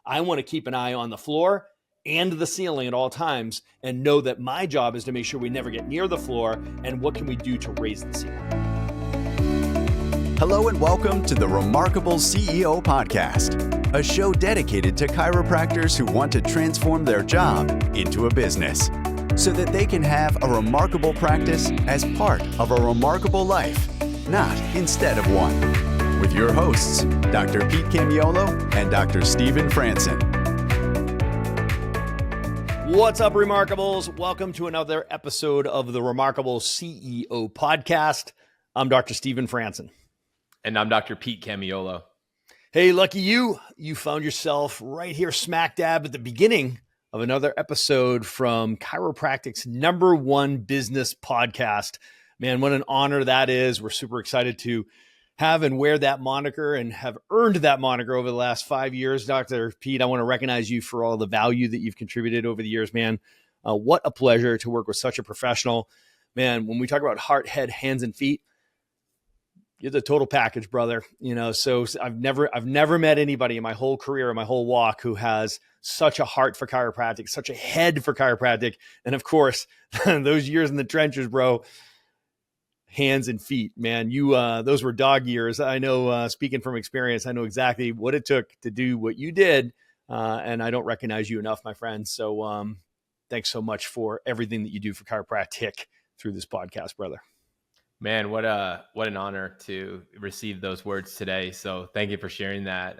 I want to keep an eye on the floor and the ceiling at all times and know that my job is to make sure we never get near the floor and what can we do to raise the ceiling. Hello and welcome to the Remarkable CEO Podcast, a show dedicated to chiropractors who want to transform their job into a business so that they can have a remarkable practice as part of a remarkable life, not instead of one. With your hosts, Dr. Pete Camiolo and Dr. Stephen Franson. What's up, Remarkables? Welcome to another episode of the Remarkable CEO Podcast. I'm Dr. Stephen Franson. And I'm Dr. Pete Camiolo. Hey, lucky you. You found yourself right here smack dab at the beginning of another episode from Chiropractic's #1 business podcast. Man, what an honor that is. We're super excited to have and wear that moniker and have earned that moniker over the last 5 years. Dr. Pete, I want to recognize you for all the value that you've contributed over the years, man. What a pleasure to work with such a professional. Man, when we talk about heart, head, hands, and feet, you're the total package, brother. You know, so I've never met anybody in my whole career, in my whole walk, who has such a heart for chiropractic, such a head for chiropractic. And of course, those years in the trenches, bro, hands and feet, man, those were dog years. I know, speaking from experience, I know exactly what it took to do what you did. And I don't recognize you enough, my friend. So thanks so much for everything that you do for chiropractic through this podcast, brother. Man, what an honor to receive those words today. So thank you for sharing that.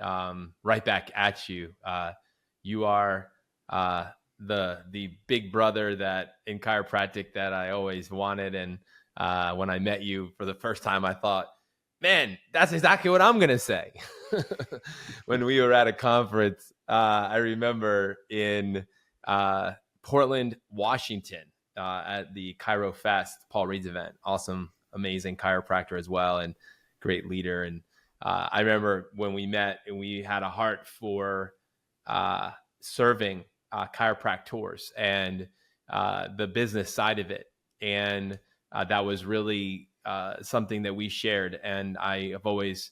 Right back at you. You are the big brother that in chiropractic that I always wanted. And when I met you for the first time, I thought, man, that's exactly what I'm going to say. When we were at a conference, I remember in Portland, Washington, at the Chiro Fest, Paul Reed's event. Awesome. Amazing chiropractor as well and great leader. And I remember when we met and we had a heart for serving chiropractors and the business side of it. And that was really something that we shared. And I have always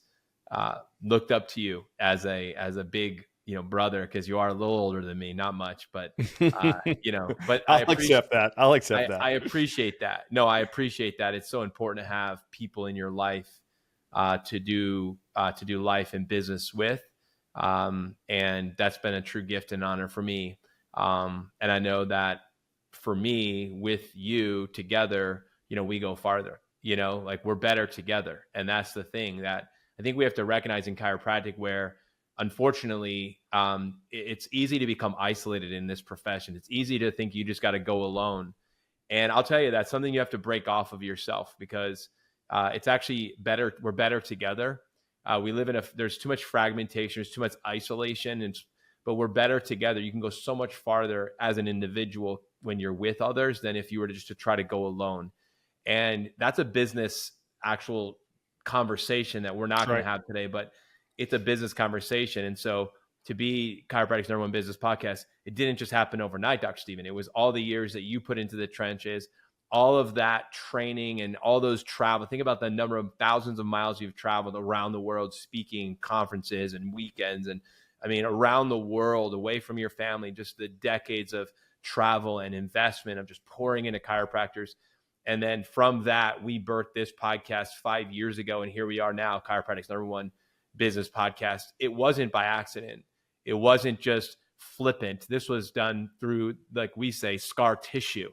looked up to you as a big, brother, because you are a little older than me, not much, but but I'll accept that. I appreciate that. No, I appreciate that. It's so important to have people in your life to do life and business with. And that's been a true gift and honor for me. And I know that for me, with you together, we go farther, like we're better together. And that's the thing that I think we have to recognize in chiropractic, where unfortunately, it's easy to become isolated in this profession. It's easy to think you just got to go alone. And I'll tell you, that's something you have to break off of yourself, because it's actually better. We're better together. We live there's too much fragmentation, there's too much isolation, but we're better together. You can go so much farther as an individual when you're with others than if you were to try to go alone. And that's a business actual conversation that we're not going to have today, but it's a business conversation. And so to be Chiropractic's #1 business podcast, it didn't just happen overnight, Dr. Stephen. It was all the years that you put into the trenches, all of that training and all those travel. Think about the number of thousands of miles you've traveled around the world, speaking conferences and weekends. And I mean, around the world, away from your family, just the decades of travel and investment of just pouring into chiropractors. And then from that, we birthed this podcast 5 years ago. And here we are now, Chiropractic's #1 business podcast. It wasn't by accident. It wasn't just flippant. This was done through, like we say, scar tissue,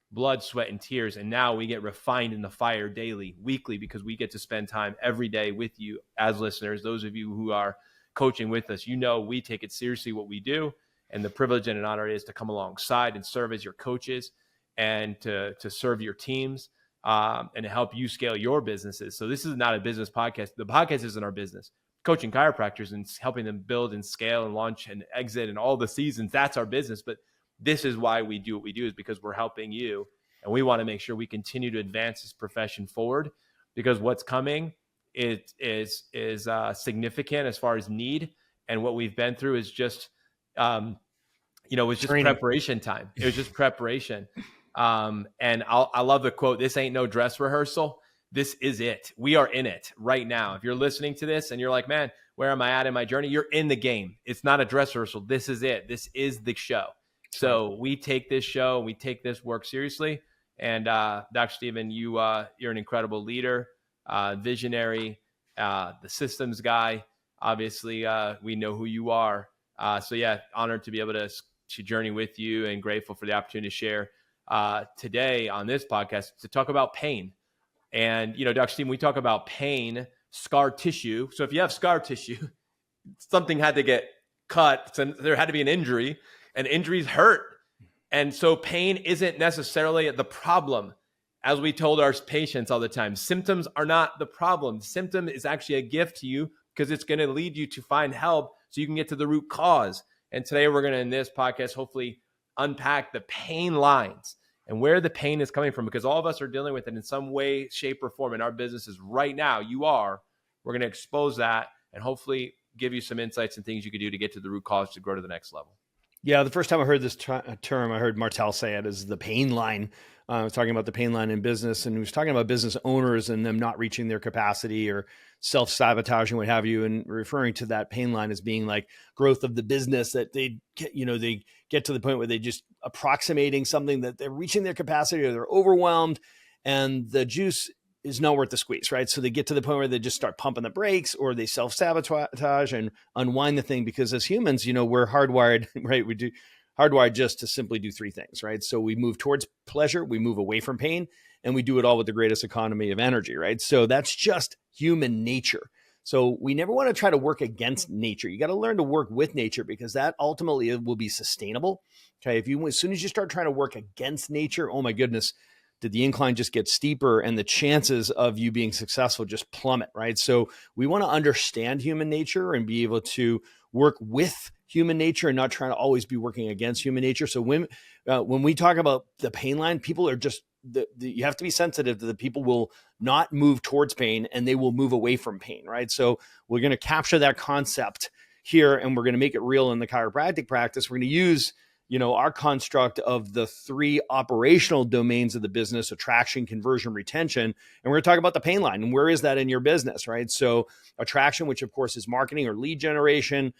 blood, sweat, and tears. And now we get refined in the fire daily, weekly, because we get to spend time every day with you as listeners. Those of you who are coaching with us, we take it seriously what we do. And the privilege and an honor is to come alongside and serve as your coaches and to serve your teams and to help you scale your businesses. So this is not a business podcast. The podcast isn't our business. Coaching chiropractors and helping them build and scale and launch and exit and all the seasons, that's our business. But this is why we do what we do, is because we're helping you. And we want to make sure we continue to advance this profession forward, because what's coming is significant as far as need. And what we've been through is just, it was just preparation time. It was just preparation. And I love the quote, "This ain't no dress rehearsal. This is it. We are in it right now." If you're listening to this and you're like, man, where am I at in my journey? You're in the game. It's not a dress rehearsal. This is it. This is the show. So we take this show, we take this work seriously. And Dr. Stephen, you're an incredible leader, visionary, the systems guy. Obviously, we know who you are. So yeah, honored to be able to journey with you and grateful for the opportunity to share today on this podcast to talk about pain. And, Dr. Stephen, we talk about pain, scar tissue. So if you have scar tissue, something had to get cut. So there had to be an injury, and injuries hurt. And so pain isn't necessarily the problem. As we told our patients all the time, symptoms are not the problem. Symptom is actually a gift to you because it's going to lead you to find help so you can get to the root cause. And today we're going to, in this podcast, hopefully unpack the pain lines and where the pain is coming from, because all of us are dealing with it in some way, shape, or form in our businesses right now. We're going to expose that and hopefully give you some insights and things you could do to get to the root cause to grow to the next level. Yeah, the first time I heard this term, I heard Martel say it as the pain line. I was talking about the pain line in business, and he was talking about business owners and them not reaching their capacity or self-sabotaging, what have you, and referring to that pain line as being like growth of the business, that they get to the point where they just approximating something that they're reaching their capacity or they're overwhelmed and the juice is not worth the squeeze, right? So they get to the point where they just start pumping the brakes or they self-sabotage and unwind the thing, because as humans, we're hardwired, right? We do hardwired just to simply do three things, right? So we move towards pleasure, we move away from pain, and we do it all with the greatest economy of energy, right? So that's just human nature. So we never want to try to work against nature. You got to learn to work with nature, because that ultimately will be sustainable. Okay. As soon as you start trying to work against nature, oh my goodness, did the incline just get steeper and the chances of you being successful just plummet, right? So we want to understand human nature and be able to work with human nature and not trying to always be working against human nature. So when we talk about the pain line, people are just, you have to be sensitive to the people will not move towards pain and they will move away from pain, right? So we're going to capture that concept here and we're going to make it real in the chiropractic practice. We're going to use our construct of the three operational domains of the business: attraction, conversion, retention. And we're going to talk about the pain line and where is that in your business, right? So attraction, which of course is marketing or lead generation;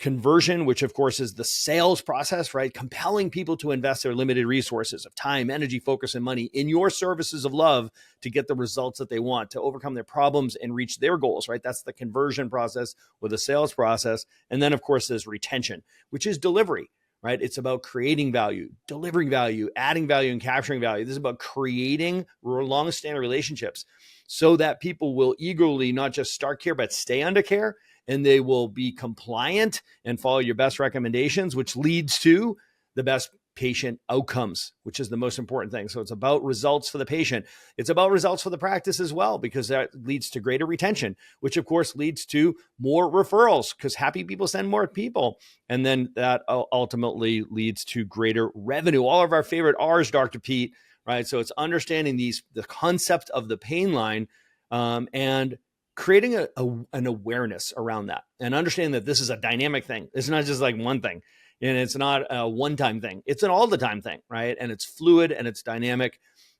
conversion, which of course is the sales process, right? Compelling people to invest their limited resources of time, energy, focus, and money in your services of love to get the results that they want, to overcome their problems and reach their goals, right? That's the conversion process or the sales process. And then of course there's retention, which is delivery, right? It's about creating value, delivering value, adding value, and capturing value. This is about creating long-standing relationships so that people will eagerly not just start care, but stay under care, and they will be compliant and follow your best recommendations, which leads to the best patient outcomes, which is the most important thing. So it's about results for the patient. It's about results for the practice as well, because that leads to greater retention, which of course leads to more referrals, because happy people send more people. And then that ultimately leads to greater revenue. All of our favorite R's, Dr. Pete, right? So it's understanding the concept of the pain line and creating an awareness around that, and understanding that this is a dynamic thing. It's not just like one thing. And it's not a one-time thing. It's an all-the-time thing, right? And it's fluid and it's dynamic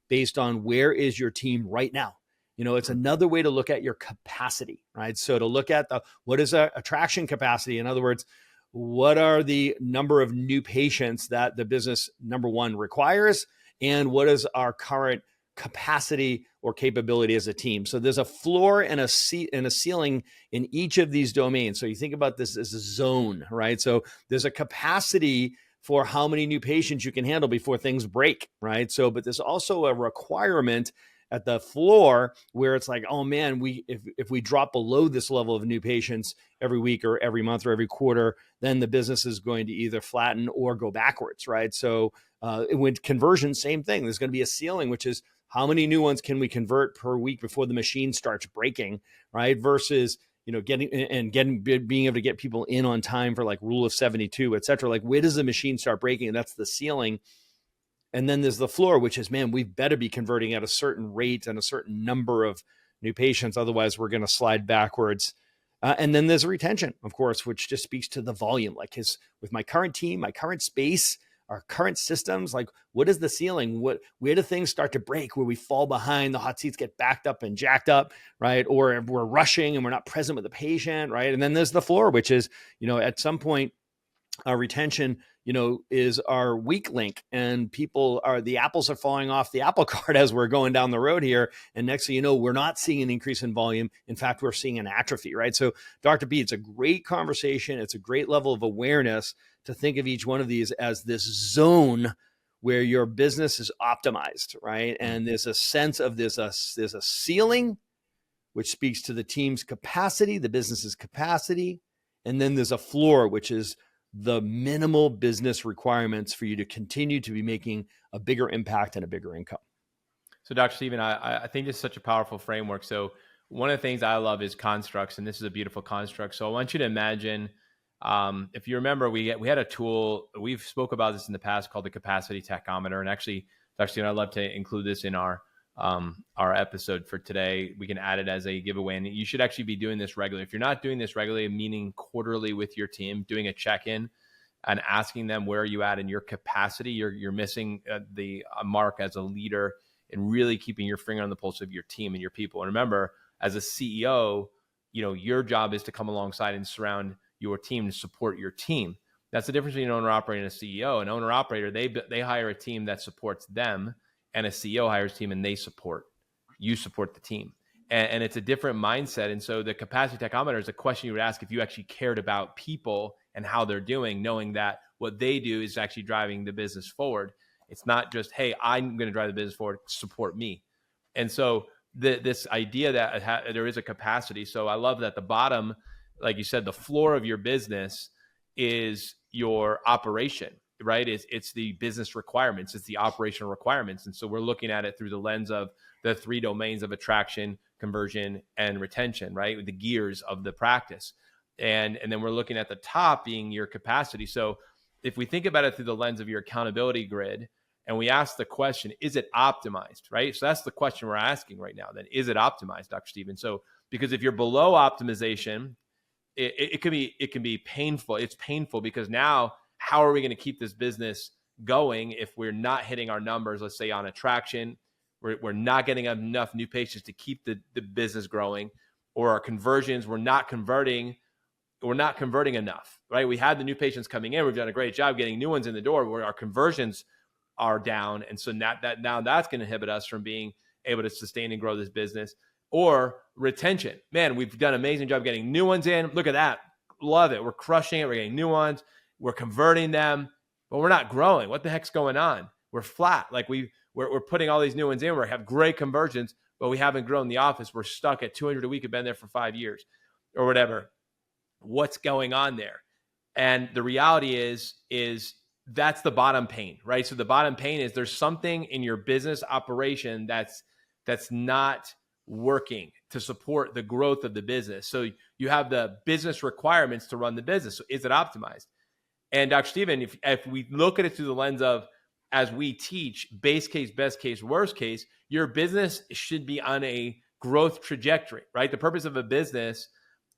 based on where is your team right now. It's another way to look at your capacity, right? So to look at what is a attraction capacity? In other words, what are the number of new patients that the business, number one, requires? And what is our current capacity or capability as a team? So there's a floor and a ceiling in each of these domains. So you think about this as a zone, right? So there's a capacity for how many new patients you can handle before things break, right? So, but there's also a requirement at the floor where it's like, oh man, if we drop below this level of new patients every week or every month or every quarter, then the business is going to either flatten or go backwards, right? So with conversion, same thing. There's going to be a ceiling, which is how many new ones can we convert per week before the machine starts breaking, right? Versus, being able to get people in on time for like rule of 72, et cetera. Like, where does the machine start breaking? And that's the ceiling. And then there's the floor, which is, man, we better be converting at a certain rate and a certain number of new patients. Otherwise, we're going to slide backwards. And then there's retention, of course, which just speaks to the volume. Like with my current team, my current space, our current systems, like what is the ceiling? Where do things start to break, where we fall behind, the hot seats get backed up and jacked up, right? Or we're rushing and we're not present with the patient, right? And then there's the floor, which is, at some point, retention, is our weak link, and the apples are falling off the apple cart as we're going down the road here. And next thing you know, we're not seeing an increase in volume. In fact, we're seeing an atrophy, right? So Dr. B, it's a great conversation. It's a great level of awareness to think of each one of these as this zone where your business is optimized, right? And there's a sense of there's a ceiling, which speaks to the team's capacity, the business's capacity. And then there's a floor, which is the minimal business requirements for you to continue to be making a bigger impact and a bigger income. So Dr. Stephen, I think this is such a powerful framework. So one of the things I love is constructs, and this is a beautiful construct. So I want you to imagine, if you remember, we had a tool, we've spoke about this in the past, called the Capacity Tachometer. And actually, Dr. Stephen, I'd love to include this in our episode for today. We can add it as a giveaway, and you should actually be doing this regularly. If you're not doing this regularly, meaning quarterly with your team, doing a check-in and asking them where are you at in your capacity, you're missing the mark as a leader, and really keeping your finger on the pulse of your team and your people. And remember, as a CEO, your job is to come alongside and surround your team to support your team. That's the difference between an owner operator and a CEO. An owner operator, they hire a team that supports them, and a CEO hires a team and you support the team. And it's a different mindset. And so the capacity tachometer is a question you would ask if you actually cared about people and how they're doing, knowing that what they do is actually driving the business forward. It's not just, hey, I'm going to drive the business forward, support me. And so this idea that there is a capacity. So I love that the bottom, like you said, the floor of your business is your operation, right? It's the business requirements. It's the operational requirements. And so we're looking at it through the lens of the three domains of attraction, conversion, and retention, right? The gears of the practice. And then we're looking at the top being your capacity. So if we think about it through the lens of your accountability grid, and we ask the question, is it optimized, right? So that's the question we're asking right now. Then, is it optimized, Dr. Stephen? So because if you're below optimization, it can be painful. It's painful because now, how are we going to keep this business going if we're not hitting our numbers? Let's say on attraction, we're not getting enough new patients to keep the business growing, or our conversions, we're not converting enough, right? We had the new patients coming in. We've done a great job getting new ones in the door, where our conversions are down. And so now that's going to inhibit us from being able to sustain and grow this business. Or retention. Man, we've done an amazing job getting new ones in. Look at that. Love it. We're crushing it. We're getting new ones. We're converting them, but we're not growing. What the heck's going on? We're flat. Like we're putting all these new ones in. We have great conversions, but we haven't grown the office. We're stuck at 200 a week. Have been there for 5 years or whatever. What's going on there? And the reality is that's the bottom pane, right? So the bottom pane is there's something in your business operation that's not working to support the growth of the business. So you have the business requirements to run the business. So is it optimized? And Dr. Stephen, if we look at it through the lens of, as we teach, base case, best case, worst case, your business should be on a growth trajectory, right? The purpose of a business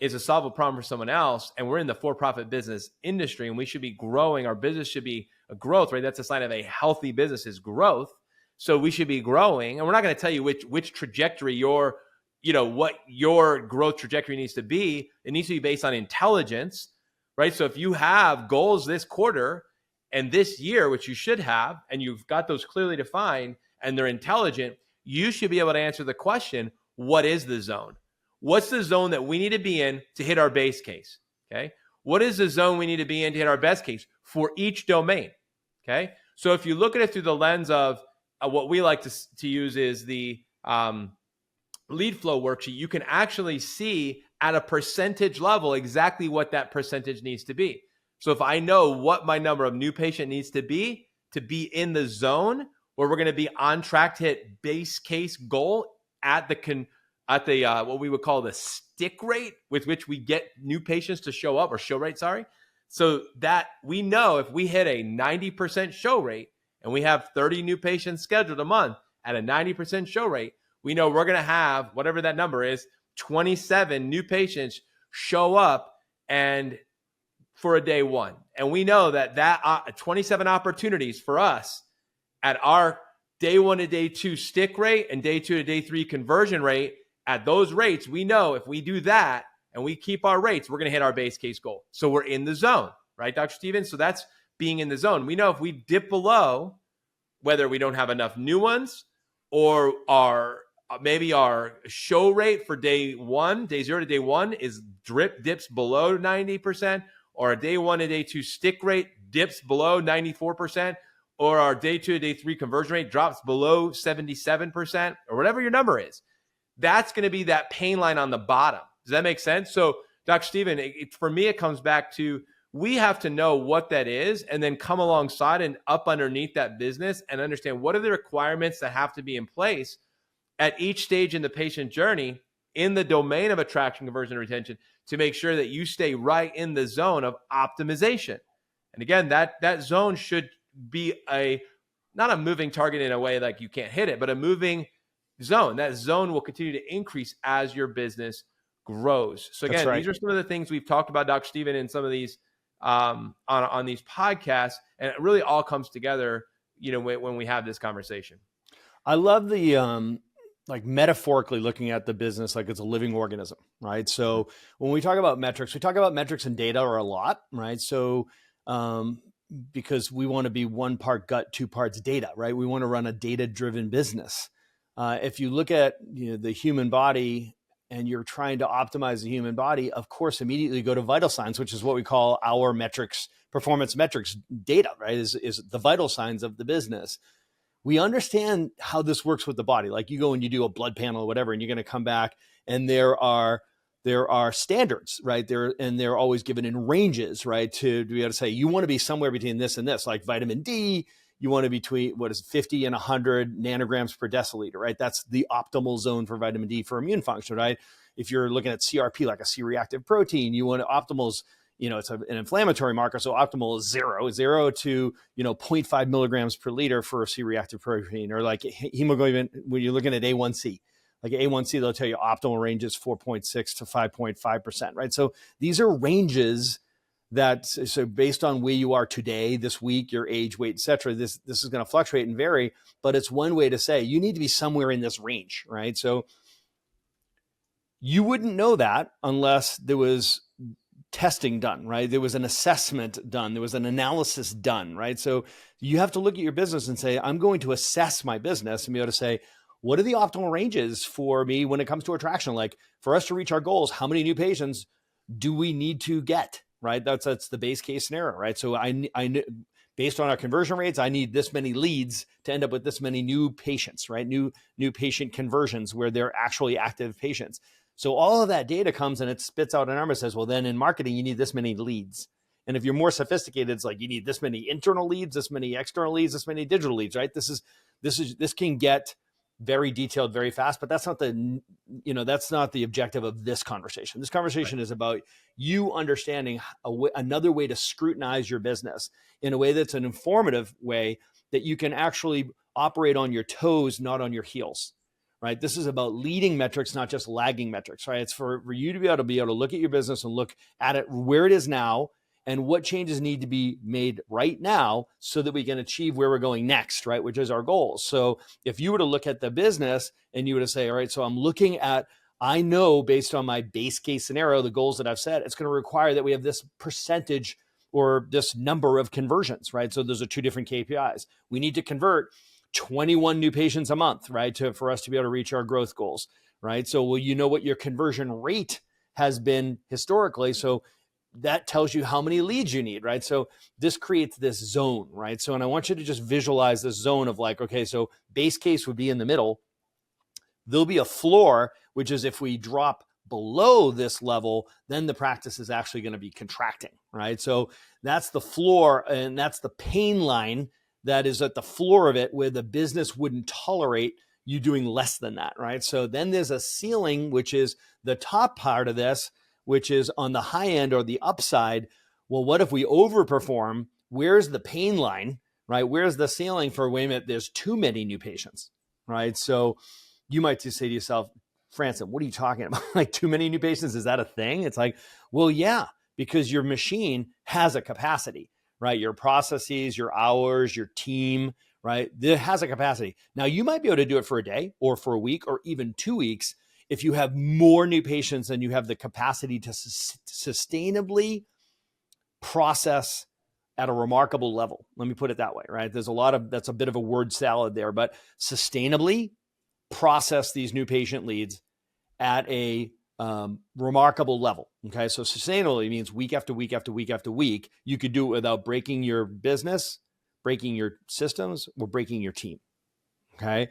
is to solve a problem for someone else. And we're in the for-profit business industry, and we should be growing. Our business should be a growth, right? That's a sign of a healthy business, is growth. So we should be growing. And we're not going to tell you which trajectory what your growth trajectory needs to be. It needs to be based on intelligence, right? So if you have goals this quarter and this year, which you should have, and you've got those clearly defined and they're intelligent, you should be able to answer the question, what is the zone? What's the zone that we need to be in to hit our base case? Okay. What is the zone we need to be in to hit our best case for each domain? Okay. So if you look at it through the lens of what we like to use is the lead flow worksheet, you can actually see at a percentage level exactly what that percentage needs to be. So if I know what my number of new patient needs to be in the zone where we're going to be on track to hit base case goal at the what we would call the stick rate with which we get new patients to show up, or show rate, sorry. So that we know if we hit a 90% show rate and we have 30 new patients scheduled a month at a 90% show rate, we know we're going to have, whatever that number is, 27 new patients show up and for a day one. And we know that 27 opportunities for us at our day one to day two stick rate and day two to day three conversion rate, at those rates, we know if we do that and we keep our rates, we're going to hit our base case goal. So we're in the zone, right, Dr. Stevens? So that's being in the zone. We know if we dip below, whether we don't have enough new ones or maybe our show rate for day 0 to day 1 is dips below 90%, or a day 1 to day 2 stick rate dips below 94%, or our day 2 to day 3 conversion rate drops below 77%, or whatever your number is, that's going to be that pain line on the bottom. Does that make sense? So, Dr. Steven, for me, it comes back to we have to know what that is and then come alongside and up underneath that business and understand what are the requirements that have to be in place at each stage in the patient journey in the domain of attraction, conversion, and retention to make sure that you stay right in the zone of optimization. And again, that zone should be not a moving target in a way like you can't hit it, but a moving zone. That zone will continue to increase as your business grows. So again, These are some of the things we've talked about, Dr. Steven, in some of these on these podcasts, and it really all comes together, when we have this conversation. I love the like metaphorically looking at the business like it's a living organism, right? So when we talk about metrics and data are a lot, right? So because we want to be 1 part gut, 2 parts data, right? We want to run a data-driven business. If you look at the human body and you're trying to optimize the human body, of course, immediately go to vital signs, which is what we call our metrics, performance metrics data, right? Is the vital signs of the business. We understand how this works with the body. Like you go and you do a blood panel or whatever, and you're going to come back and there are standards, right? They're always given in ranges, right? To be able to say, you want to be somewhere between this and this, like vitamin D, you want to be between 50 and 100 nanograms per deciliter, right? That's the optimal zone for vitamin D for immune function, right? If you're looking at CRP, like a C-reactive protein, you want optimals, it's an inflammatory marker. So optimal is 0 to, 0.5 milligrams per liter for a C-reactive protein, or like hemoglobin, when you're looking at A1C. Like A1C, they'll tell you optimal range is 4.6 to 5.5%, right? So these are ranges so based on where you are today, this week, your age, weight, et cetera, this is going to fluctuate and vary, but it's one way to say you need to be somewhere in this range, right? So you wouldn't know that unless there was testing done, right? There was an assessment done. There was an analysis done, right? So you have to look at your business and say, I'm going to assess my business and be able to say, what are the optimal ranges for me when it comes to attraction? Like for us to reach our goals, how many new patients do we need to get, right? That's the base case scenario, right? So I based on our conversion rates, I need this many leads to end up with this many new patients, right? New patient conversions where they're actually active patients. So all of that data comes and it spits out an number and says, well, then in marketing, you need this many leads. And if you're more sophisticated, it's like you need this many internal leads, this many external leads, this many digital leads, right? This can get very detailed very fast, but that's not the objective of this conversation. This conversation is about you understanding another way to scrutinize your business in a way that's an informative way that you can actually operate on your toes, not on your heels, right? This is about leading metrics, not just lagging metrics, right? It's for you to be able to look at your business and look at it where it is now and what changes need to be made right now so that we can achieve where we're going next, right? Which is our goals. So if you were to look at the business and you were to say, all right, so I'm looking at, I know based on my base case scenario, the goals that I've set, it's going to require that we have this percentage or this number of conversions, right? So those are 2 different KPIs. We need to convert 21 new patients a month, right? For us to be able to reach our growth goals, right? So, well, you know what your conversion rate has been historically. So that tells you how many leads you need, right? So this creates this zone, right? So, and I want you to just visualize this zone of like, okay, so base case would be in the middle. There'll be a floor, which is if we drop below this level, then the practice is actually going to be contracting, right? So that's the floor and that's the pain line that is at the floor of it where the business wouldn't tolerate you doing less than that, right? So then there's a ceiling, which is the top part of this, which is on the high end or the upside. Well, what if we overperform? Where's the pain line, right? Where's the ceiling for, wait a minute, there's too many new patients, right? So you might just say to yourself, Francis, what are you talking about? Like too many new patients? Is that a thing? It's like, well, yeah, because your machine has a capacity, right? Your processes, your hours, your team, right? It has a capacity. Now, you might be able to do it for a day or for a week or even 2 weeks if you have more new patients and you have the capacity to sustainably process at a remarkable level. Let me put it that way, right? There's that's a bit of a word salad there, but sustainably process these new patient leads at a remarkable level. Okay. So sustainably means week after week after week after week, you could do it without breaking your business, breaking your systems, or breaking your team. Okay.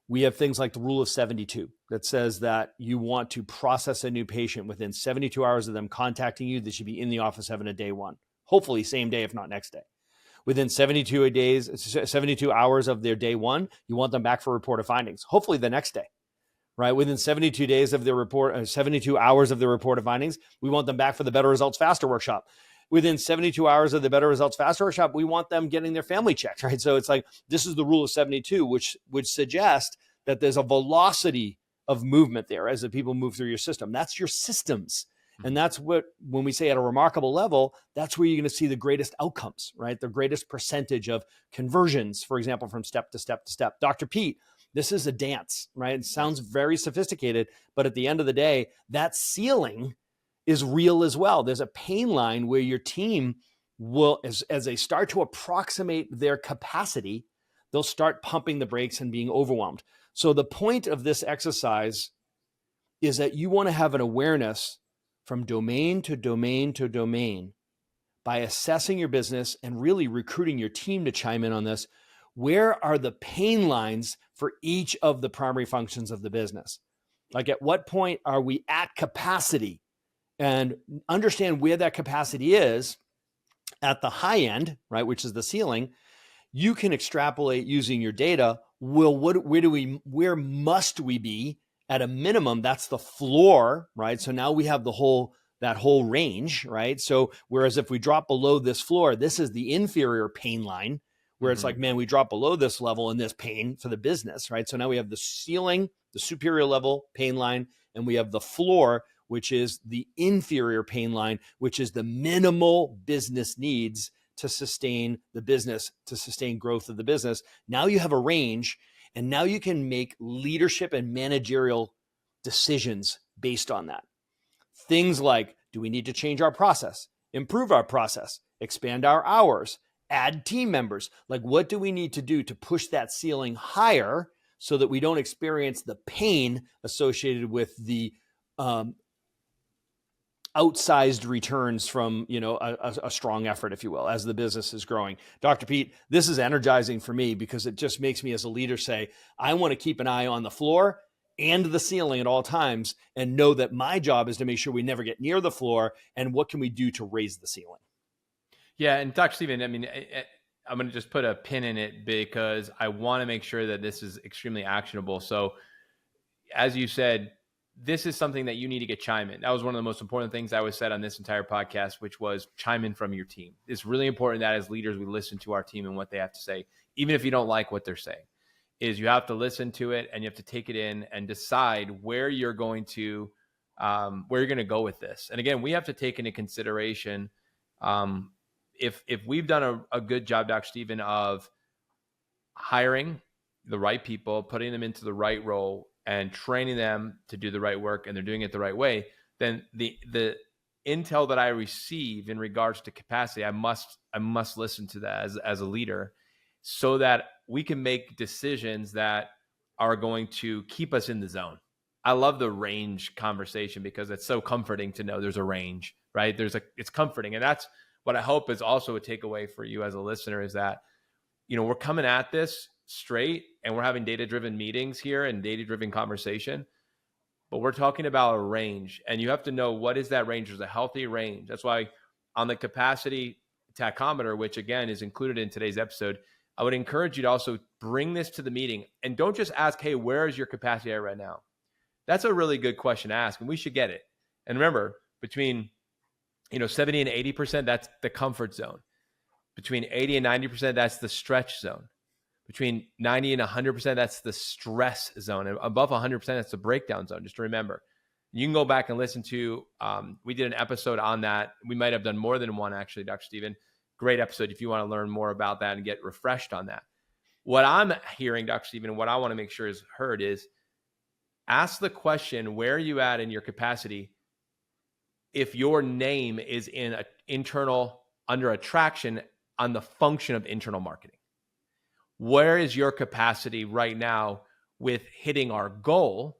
We have things like the rule of 72 that says that you want to process a new patient within 72 hours of them contacting you. They should be in the office having a day one, hopefully same day, if not next day. Within 72 hours of their day one, you want them back for reported findings, hopefully the next day, right? Within 72 days of their report, 72 hours of their reported findings, we want them back for the Better Results Faster workshop. Within 72 hours of the Better Results Faster workshop, we want them getting their family checked, right? So it's like, this is the rule of 72, which would suggest that there's a velocity of movement there as the people move through your system. That's your systems. And that's what, when we say at a remarkable level, that's where you're going to see the greatest outcomes, right? The greatest percentage of conversions, for example, from step to step to step. Dr. Pete, this is a dance, right? It sounds very sophisticated, but at the end of the day, that ceiling is real as well. There's a pain line where your team will, as they start to approximate their capacity, they'll start pumping the brakes and being overwhelmed. So the point of this exercise is that you want to have an awareness from domain to domain to domain by assessing your business and really recruiting your team to chime in on this. Where are the pain lines for each of the primary functions of the business? Like, at what point are we at capacity? And understand where that capacity is at the high end, right, which is the ceiling. You can extrapolate using your data. Well, where must we be at a minimum? That's the floor, right? So now we have that whole range, right? So whereas if we drop below this floor, this is the inferior pain line, where it's like, man, we drop below this level and this pain for the business, right? So now we have the ceiling, the superior level pain line, and we have the floor, which is the inferior pain line, which is the minimal business needs to sustain the business, to sustain growth of the business. Now you have a range, and now you can make leadership and managerial decisions based on that. Things like, do we need to change our process, improve our process, expand our hours, add team members? Like, what do we need to do to push that ceiling higher so that we don't experience the pain associated with the outsized returns from, a strong effort, if you will, as the business is growing. Dr. Pete, this is energizing for me because it just makes me as a leader say, I want to keep an eye on the floor and the ceiling at all times and know that my job is to make sure we never get near the floor. And what can we do to raise the ceiling? Yeah. And Dr. Stephen, I mean, I'm going to just put a pin in it because I want to make sure that this is extremely actionable. So as you said, this is something that you need to get chime in. That was one of the most important things I was said on this entire podcast, which was chime in from your team. It's really important that as leaders, we listen to our team and what they have to say, even if you don't like what they're saying. Is you have to listen to it and you have to take it in and decide where you're going to go with this. And again, we have to take into consideration if we've done a good job, Dr. Stephen, of hiring the right people, putting them into the right role, and training them to do the right work, and they're doing it the right way, then the intel that I receive in regards to capacity, I must listen to that as a leader, so that we can make decisions that are going to keep us in the zone. I love the range conversation because it's so comforting to know there's a range, right? It's comforting. And that's what I hope is also a takeaway for you as a listener, is that, we're coming at this straight and we're having data-driven meetings here and data-driven conversation, but we're talking about a range, and you have to know what is that range. There's a healthy range. That's why on the Capacity Tachometer, which again is included in today's episode, I would encourage you to also bring this to the meeting and don't just ask, hey, where is your capacity at right now? That's a really good question to ask, and we should get it. And remember, between 70 and 80%, that's the comfort zone. Between 80 and 90%, that's the stretch zone. Between 90 and 100%, that's the stress zone. And above 100%, that's the breakdown zone, just to remember. You can go back and listen to, we did an episode on that. We might have done more than one, actually, Dr. Stephen. Great episode if you want to learn more about that and get refreshed on that. What I'm hearing, Dr. Stephen, what I want to make sure is heard is ask the question, where are you at in your capacity if your name is in an internal, under attraction on the function of internal marketing? Where is your capacity right now with hitting our goal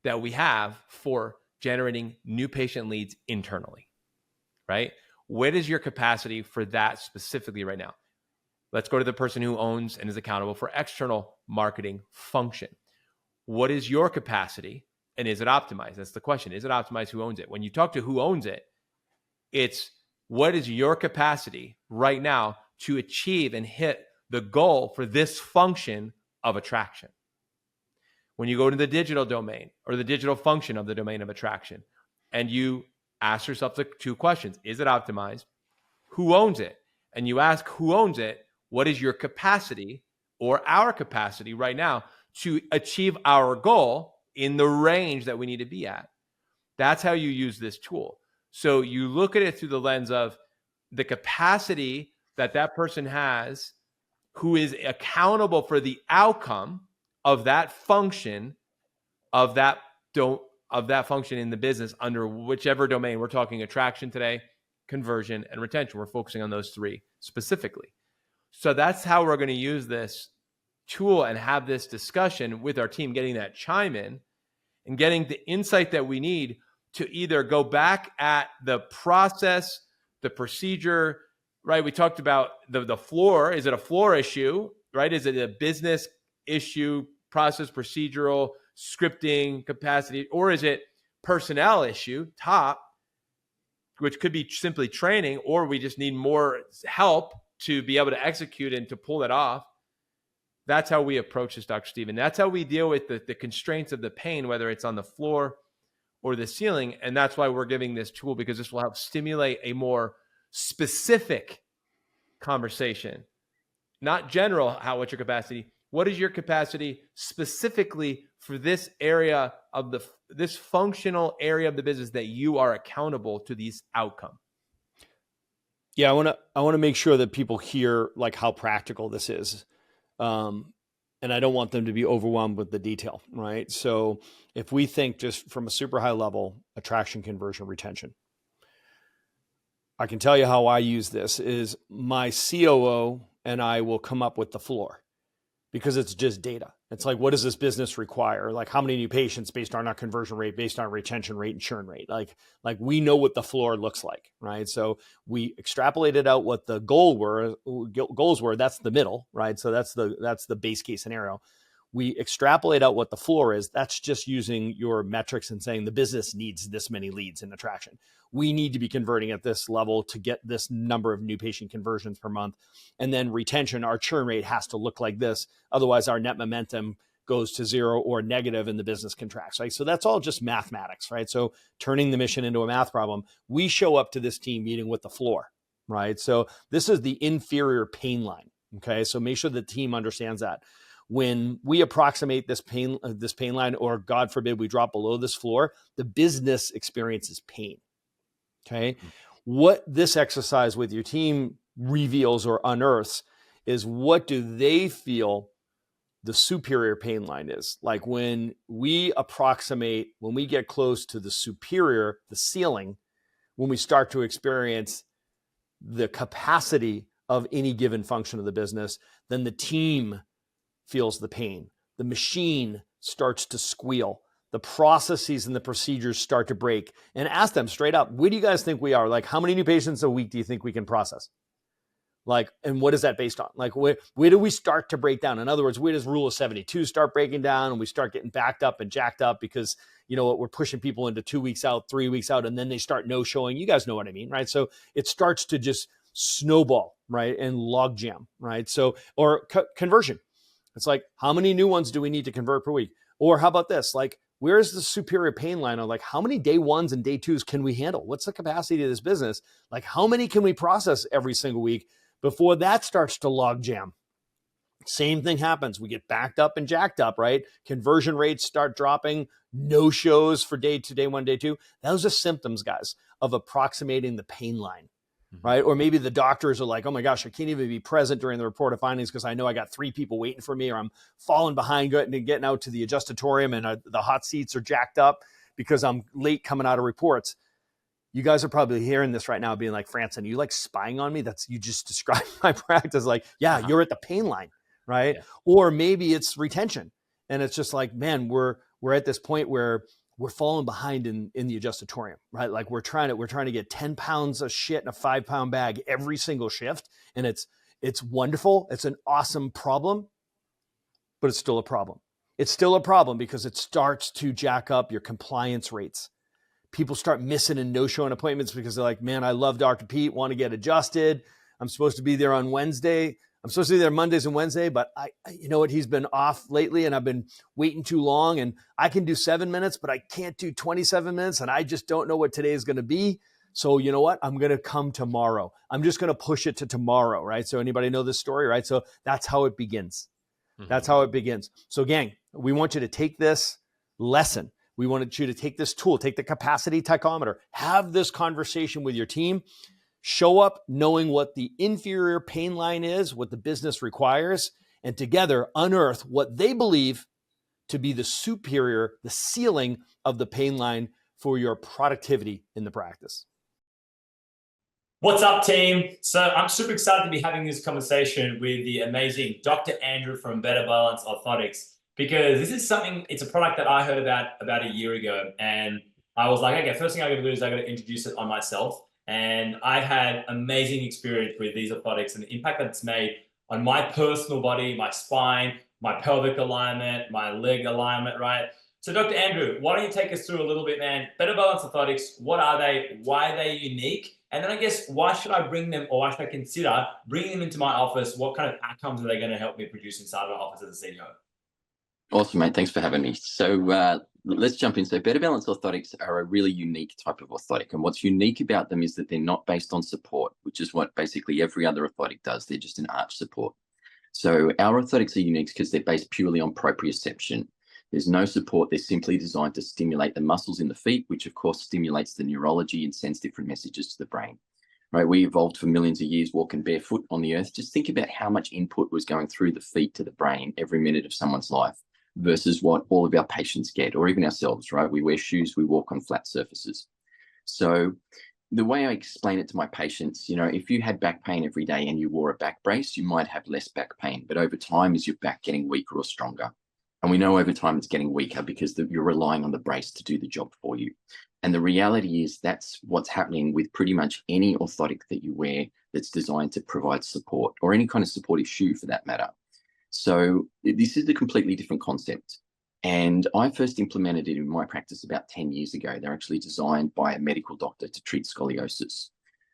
that we have for generating new patient leads internally, right? What is your capacity for that specifically right now? Let's go to the person who owns and is accountable for external marketing function. What is your capacity and is it optimized? That's the question. Is it optimized? Who owns it? When you talk to who owns it, it's what is your capacity right now to achieve and hit the goal for this function of attraction? When you go to the digital domain or the digital function of the domain of attraction, and you ask yourself the two questions, is it optimized? Who owns it? And you ask who owns it, what is your capacity or our capacity right now to achieve our goal in the range that we need to be at? That's how you use this tool. So you look at it through the lens of the capacity that that person has who is accountable for the outcome of that function, of that function in the business under whichever domain. We're talking attraction today, conversion, and retention. We're focusing on those three specifically. So that's how we're going to use this tool and have this discussion with our team, getting that chime in and getting the insight that we need to either go back at the process, the procedure, right? We talked about the floor. Is it a floor issue, right? Is it a business issue, process, procedural, scripting, capacity, or is it personnel issue, top, which could be simply training, or we just need more help to be able to execute and to pull that off? That's how we approach this, Dr. Stephen. That's how we deal with the constraints of the pain, whether it's on the floor or the ceiling. And that's why we're giving this tool, because this will help stimulate a more specific conversation, not general, what's your capacity? What is your capacity specifically for this area of this functional area of the business that you are accountable to these outcomes? Yeah, I want to make sure that people hear like how practical this is. And I don't want them to be overwhelmed with the detail, right? So if we think just from a super high level, attraction, conversion, retention, I can tell you how I use this is my COO and I will come up with the floor because it's just data. It's like, what does this business require? Like how many new patients based on our conversion rate, based on retention rate and churn rate? Like we know what the floor looks like, right? So we extrapolated out what the goals were. That's the middle, right? So that's the base case scenario. We extrapolate out what the floor is. That's just using your metrics and saying the business needs this many leads in attraction. We need to be converting at this level to get this number of new patient conversions per month. And then retention, our churn rate has to look like this. Otherwise, our net momentum goes to zero or negative and the business contracts, right? So that's all just mathematics, right? So turning the mission into a math problem, we show up to this team meeting with the floor, right? So this is the inferior pain line, okay? So make sure the team understands that. When we approximate this pain line, or God forbid we drop below this floor, the business experiences pain. Okay. What this exercise with your team reveals or unearths is what do they feel the superior pain line is. Like when we get close to the superior, the ceiling, when we start to experience the capacity of any given function of the business, then the team feels the pain. The machine starts to squeal. The processes and the procedures start to break. And ask them straight up, where do you guys think we are? Like, how many new patients a week do you think we can process? Like, and what is that based on? Like, where do we start to break down? In other words, where does rule of 72 start breaking down and we start getting backed up and jacked up because, you know what, we're pushing people into 2 weeks out, 3 weeks out, and then they start no-showing. You guys know what I mean, right? So it starts to just snowball, right? And log jam, right? So, or conversion. It's like, how many new ones do we need to convert per week? Or how about this? Like, where's the superior pain line on like, how many day ones and day twos can we handle? What's the capacity of this business? Like, how many can we process every single week before that starts to log jam? Same thing happens. We get backed up and jacked up, right? Conversion rates start dropping, no shows for day 2, day 1, day 2. Those are symptoms, guys, of approximating the pain line, right? Or maybe the doctors are like, oh my gosh, I can't even be present during the report of findings because I know I got 3 people waiting for me, or I'm falling behind getting out to the adjustatorium and the hot seats are jacked up because I'm late coming out of reports. You guys are probably hearing this right now being like, Franson, you like spying on me? You just described my practice. Like, yeah, you're at the pain line, right? Yeah. Or maybe it's retention. And it's just like, man, we're at this point where we're falling behind in the adjustatorium, right? Like we're trying to get 10 pounds of shit in a 5-pound bag every single shift. And it's wonderful. It's an awesome problem, but it's still a problem. It's still a problem because it starts to jack up your compliance rates. People start missing and no-showing appointments because they're like, man, I love Dr. Pete, want to get adjusted. I'm supposed to be there on Wednesday. I'm supposed to be there Mondays and Wednesday, but you know what? He's been off lately and I've been waiting too long, and I can do 7 minutes, but I can't do 27 minutes. And I just don't know what today is going to be. So you know what? I'm going to come tomorrow. I'm just going to push it to tomorrow, right? So anybody know this story, right? So that's how it begins. That's how it begins. So gang, we want you to take this lesson. We wanted you to take this tool, take the capacity tachometer, have this conversation with your team, show up knowing what the inferior pain line is, what the business requires, and together unearth what they believe to be the superior, the ceiling of the pain line for your productivity in the practice. What's up, team? So I'm super excited to be having this conversation with the amazing Dr. Andrew from Better Balance Orthotics, because this is something, it's a product that I heard about a year ago. And I was like, okay, first thing I got to do is I got to introduce it on myself. And I've had amazing experience with these orthotics and the impact that it's made on my personal body, my spine, my pelvic alignment, my leg alignment, right? So Dr. Andrew, why don't you take us through a little bit, man? Better Balance Orthotics, what are they? Why are they unique? And then I guess, why should I bring them, or why should I consider bringing them into my office? What kind of outcomes are they going to help me produce inside of my office as a CEO? Awesome, mate. Thanks for having me. So let's jump in. So Better Balance Orthotics are a really unique type of orthotic. And what's unique about them is that they're not based on support, which is what basically every other orthotic does. They're just an arch support. So our orthotics are unique because they're based purely on proprioception. There's no support. They're simply designed to stimulate the muscles in the feet, which of course stimulates the neurology and sends different messages to the brain. Right? We evolved for millions of years walking barefoot on the earth. Just think about how much input was going through the feet to the brain every minute of someone's life versus what all of our patients get, or even ourselves, right? We wear shoes, we walk on flat surfaces. So the way I explain it to my patients, you know, if you had back pain every day and you wore a back brace, you might have less back pain. But over time, is your back getting weaker or stronger? And we know over time it's getting weaker because you're relying on the brace to do the job for you. And the reality is that's what's happening with pretty much any orthotic that you wear that's designed to provide support, or any kind of supportive shoe for that matter. So this is a completely different concept. And I first implemented it in my practice about 10 years ago. They're actually designed by a medical doctor to treat scoliosis,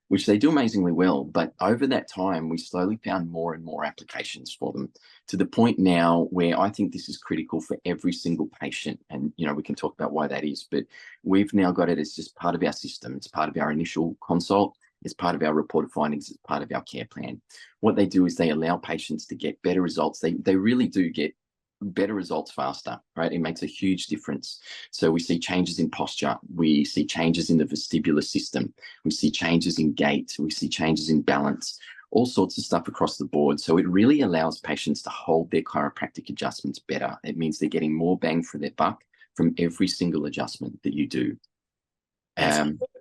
which they do amazingly well. But over that time, we slowly found more and more applications for them, to the point now where I think this is critical for every single patient. And, you know, we can talk about why that is, but we've now got it as just part of our system. It's part of our initial consult. It's part of our reported findings. It's part of our care plan. What they do is they allow patients to get better results. They really do get better results faster, right? It makes a huge difference. So we see changes in posture. We see changes in the vestibular system. We see changes in gait. We see changes in balance, all sorts of stuff across the board. So it really allows patients to hold their chiropractic adjustments better. It means they're getting more bang for their buck from every single adjustment that you do.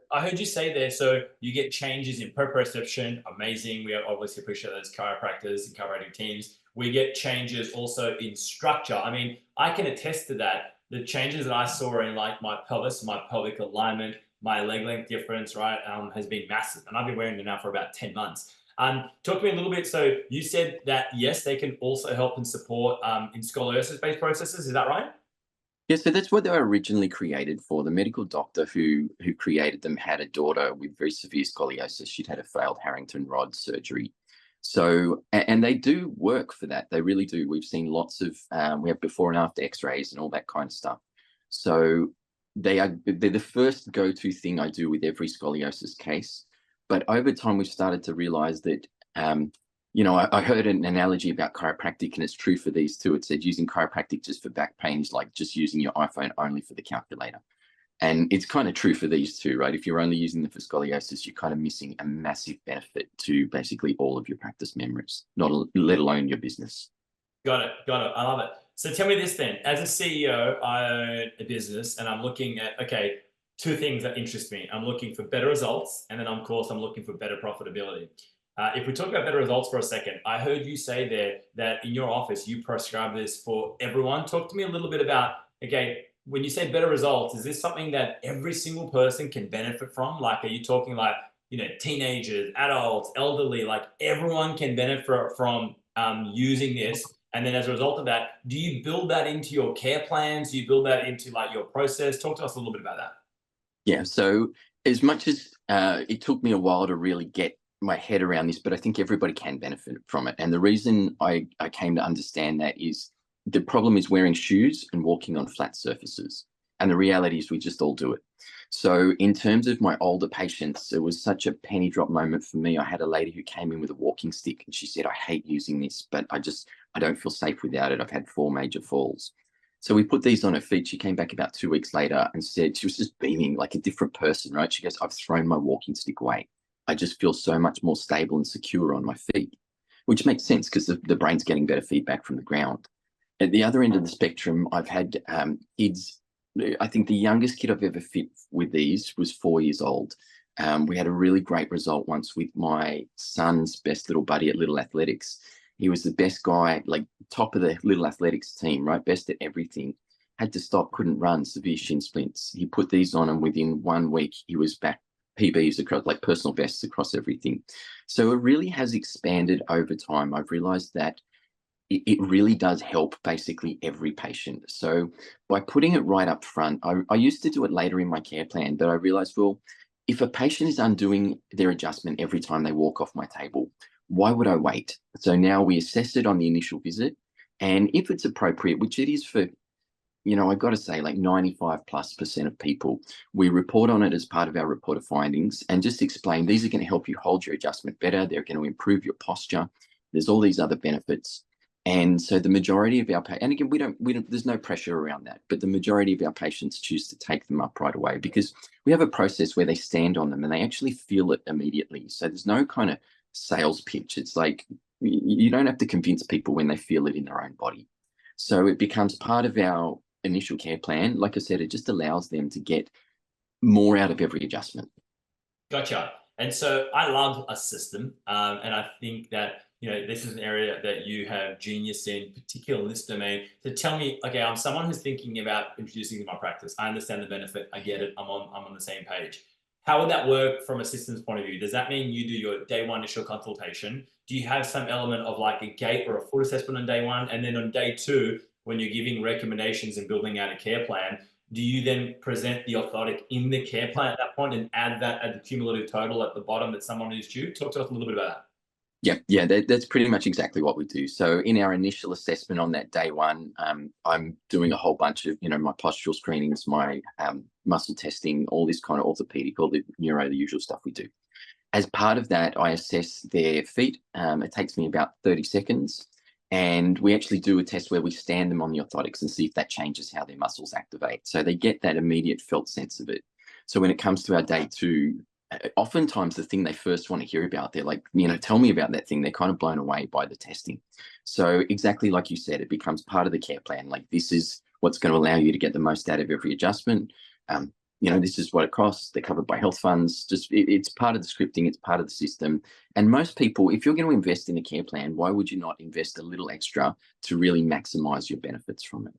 I heard you say there, so you get changes in proprioception, amazing. We obviously appreciate those chiropractors and chiropractic teams. We get changes also in structure. I mean, I can attest to that. The changes that I saw in like my pelvis, my pelvic alignment, my leg length difference, right, has been massive. And I've been wearing them now for about 10 months. Talk to me a little bit. So you said that, yes, they can also help and support in scoliosis-based processes. Is that right? Yeah, so that's what they were originally created for. The medical doctor who created them had a daughter with very severe scoliosis. She'd had a failed Harrington rod surgery. So, and they do work for that. They really do. We've seen lots of, we have before and after x-rays and all that kind of stuff. So they're the first go-to thing I do with every scoliosis case. But over time, we've started to realize that, I heard an analogy about chiropractic, and it's true for these too. It said using chiropractic just for back pain is like just using your iPhone only for the calculator. And it's kind of true for these two, right? If you're only using them for scoliosis, you're kind of missing a massive benefit to basically all of your practice members, let alone your business. Got it. I love it. So tell me this then, as a CEO, I own a business and I'm looking at, okay, two things that interest me. I'm looking for better results, and then of course I'm looking for better profitability. If we talk about better results for a second, I heard you say there that in your office, you prescribe this for everyone. Talk to me a little bit about, okay, when you say better results, is this something that every single person can benefit from? Like, are you talking like, teenagers, adults, elderly, like everyone can benefit from using this? And then as a result of that, do you build that into your care plans? Do you build that into like your process? Talk to us a little bit about that. Yeah. So as much as it took me a while to really get my head around this, but I think everybody can benefit from it. And the reason I came to understand that is the problem is wearing shoes and walking on flat surfaces. And the reality is we just all do it. So in terms of my older patients, it was such a penny drop moment for me. I had a lady who came in with a walking stick and she said, I hate using this, but I don't feel safe without it. I've had 4 major falls. So we put these on her feet. She came back about 2 weeks later and said, she was just beaming like a different person, right? She goes, I've thrown my walking stick away. I just feel so much more stable and secure on my feet, which makes sense because the brain's getting better feedback from the ground. At the other end of the spectrum, I've had kids. I think the youngest kid I've ever fit with these was 4 years old. We had a really great result once with my son's best little buddy at Little Athletics. He was the best guy, like top of the Little Athletics team, right? Best at everything. Had to stop, couldn't run, severe shin splints. He put these on and within 1 week, he was back PBs across, like personal bests across everything. So it really has expanded over time. I've realized that it really does help basically every patient. So by putting it right up front, I used to do it later in my care plan, but I realized, well, if a patient is undoing their adjustment every time they walk off my table, why would I wait? So now we assess it on the initial visit. And if it's appropriate, which it is for, I got to say like 95+% of people, we report on it as part of our report of findings and just explain these are going to help you hold your adjustment better. They're going to improve your posture. There's all these other benefits. And so the majority of our and again, we don't, there's no pressure around that, but the majority of our patients choose to take them up right away because we have a process where they stand on them and they actually feel it immediately. So there's no kind of sales pitch. It's like, you don't have to convince people when they feel it in their own body. So it becomes part of our initial care plan. Like I said, it just allows them to get more out of every adjustment. Gotcha. And so I love a system. And I think that, this is an area that you have genius in, particularly in this domain. So tell me, okay, I'm someone who's thinking about introducing to my practice. I understand the benefit. I get it. I'm on the same page. How would that work from a systems point of view? Does that mean you do your day one initial consultation? Do you have some element of like a gait or a foot assessment on day one? And then on day two, when you're giving recommendations and building out a care plan, do you then present the orthotic in the care plan at that point and add that at the cumulative total at the bottom that someone is due? Talk to us a little bit about that. Yeah, that's pretty much exactly what we do. So in our initial assessment on that day one, I'm doing a whole bunch of, my postural screenings, my muscle testing, all this kind of orthopedic, all the neuro, the usual stuff we do. As part of that, I assess their feet. It takes me about 30 seconds. And we actually do a test where we stand them on the orthotics and see if that changes how their muscles activate. So they get that immediate felt sense of it. So when it comes to our day two, oftentimes the thing they first want to hear about, they're like, tell me about that thing. They're kind of blown away by the testing. So exactly like you said, it becomes part of the care plan. Like this is what's going to allow you to get the most out of every adjustment. This is what it costs. They're covered by health funds. Just it's part of the scripting. It's part of the system. And most people, if you're going to invest in a care plan, why would you not invest a little extra to really maximize your benefits from it?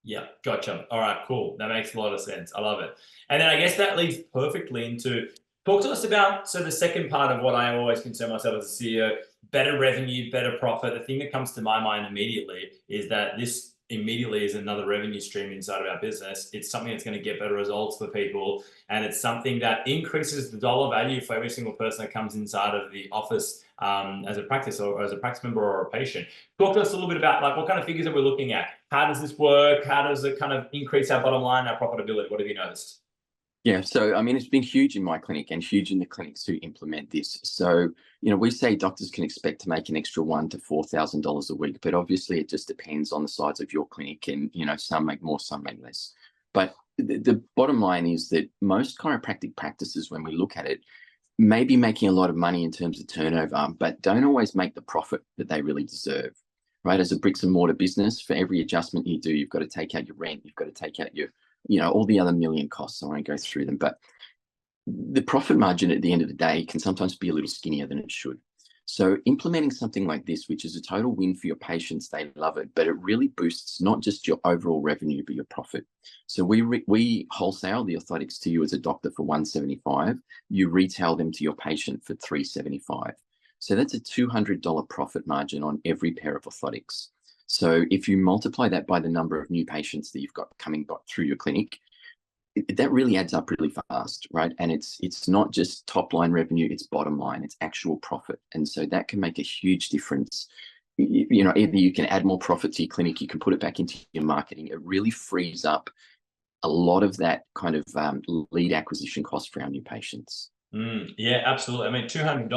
Yeah, gotcha. All right, cool. That makes a lot of sense. I love it. And then I guess that leads perfectly into talk to us about, so the second part of what I always concern myself as a CEO, better revenue, better profit. The thing that comes to my mind immediately is that this immediately is another revenue stream inside of our business. It's something that's going to get better results for people. And it's something that increases the dollar value for every single person that comes inside of the office as a practice or as a practice member or a patient. Talk to us a little bit about like what kind of figures that we're looking at. How does this work? How does it kind of increase our bottom line, our profitability? What have you noticed? Yeah, so I mean, it's been huge in my clinic and huge in the clinics who implement this. So, we say doctors can expect to make an extra $1,000 to $4,000 a week, but obviously it just depends on the size of your clinic, and some make more, some make less. But the bottom line is that most chiropractic practices, when we look at it, may be making a lot of money in terms of turnover, but don't always make the profit that they really deserve. Right? As a bricks and mortar business, for every adjustment you do, you've got to take out your rent, you've got to take out your all the other million costs. I won't go through them, but the profit margin at the end of the day can sometimes be a little skinnier than it should. So implementing something like this, which is a total win for your patients, they love it, but it really boosts not just your overall revenue, but your profit. So we wholesale the orthotics to you as a doctor for $175. You retail them to your patient for $375. So that's a $200 profit margin on every pair of orthotics. So if you multiply that by the number of new patients that you've got coming through your clinic, that really adds up really fast, right? And it's not just top line revenue, it's bottom line, it's actual profit. And so that can make a huge difference. Either you can add more profit to your clinic, you can put it back into your marketing. It really frees up a lot of that kind of lead acquisition cost for our new patients. Yeah, absolutely. I mean, $200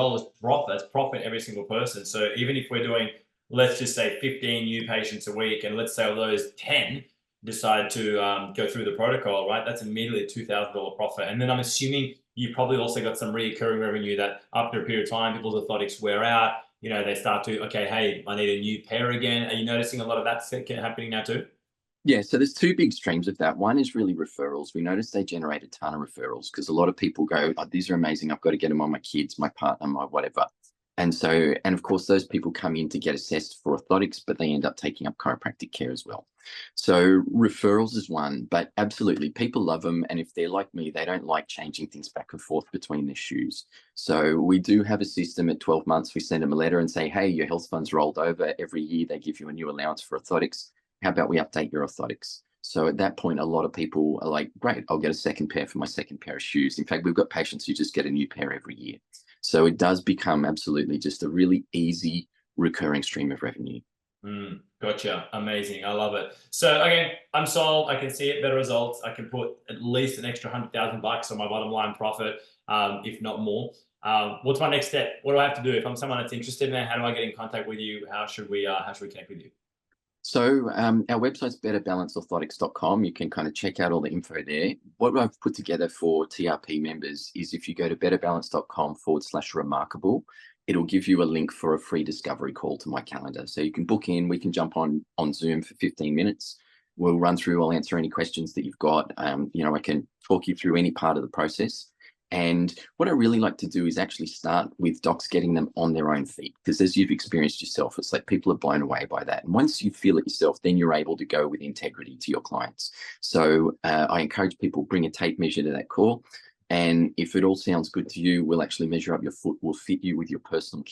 profit, that's profit every single person. So even if we're doing, let's just say 15 new patients a week, and let's say of those 10 decide to go through the protocol, right? That's immediately a $2,000 profit. And then I'm assuming you probably also got some recurring revenue that after a period of time, people's orthotics wear out, they start to, okay, hey, I need a new pair again. Are you noticing a lot of that happening now too? Yeah, so there's two big streams of that. One is really referrals. We notice they generate a ton of referrals because a lot of people go, oh, these are amazing. I've got to get them on my kids, my partner, my whatever. And of course, those people come in to get assessed for orthotics, but they end up taking up chiropractic care as well. So referrals is one, but absolutely, people love them. And if they're like me, they don't like changing things back and forth between their shoes. So we do have a system at 12 months. We send them a letter and say, hey, your health fund's rolled over. Every year they give you a new allowance for orthotics. How about we update your orthotics? So at that point, a lot of people are like, great, I'll get a second pair for my second pair of shoes. In fact, we've got patients who just get a new pair every year. So it does become absolutely just a really easy recurring stream of revenue. Gotcha. Amazing. I love it. So again, I'm sold. I can see it, better results. I can put at least an extra $100,000 on my bottom line profit, if not more. What's my next step? What do I have to do? If I'm someone that's interested in that, how do I get in contact with you? How should we connect with you? So our website's betterbalanceorthotics.com. You can kind of check out all the info there. What I've put together for TRP members is if you go to betterbalance.com/remarkable, it'll give you a link for a free discovery call to my calendar. So you can book in, we can jump on Zoom for 15 minutes. We'll run through, I'll answer any questions that you've got. I can talk you through any part of the process. And what I really like to do is actually start with docs getting them on their own feet, because as you've experienced yourself, it's like people are blown away by that. And once you feel it yourself, then you're able to go with integrity to your clients. So I encourage people, bring a tape measure to that call. And if it all sounds good to you, we'll actually measure up your foot. We'll fit you with your personal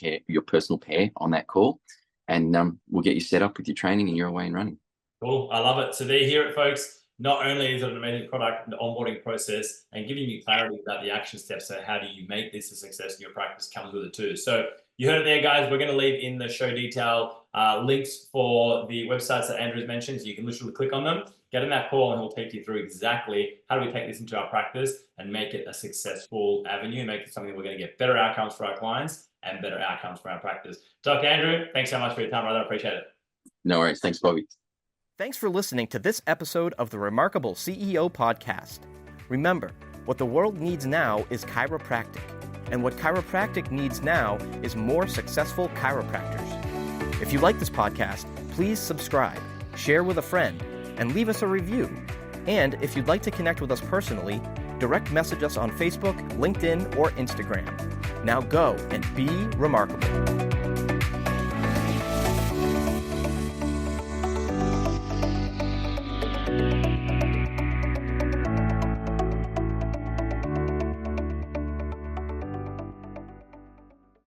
pair on that call. And we'll get you set up with your training and you're away and running. Cool. I love it. So there you hear it, folks. Not only is it an amazing product, the onboarding process and giving you clarity about the action steps. So how do you make this a success in your practice comes with it too. So you heard it there, guys. We're going to leave in the show detail links for the websites that Andrew's mentioned. So you can literally click on them, get in that call, and he'll take you through exactly how do we take this into our practice and make it a successful avenue and make it something that we're going to get better outcomes for our clients and better outcomes for our practice. Dr. Andrew, thanks so much for your time, brother. I appreciate it. No worries. Thanks, Bobby. Thanks for listening to this episode of the Remarkable CEO Podcast. Remember, what the world needs now is chiropractic, and what chiropractic needs now is more successful chiropractors. If you like this podcast, please subscribe, share with a friend, and leave us a review. And if you'd like to connect with us personally, direct message us on Facebook, LinkedIn, or Instagram. Now go and be remarkable.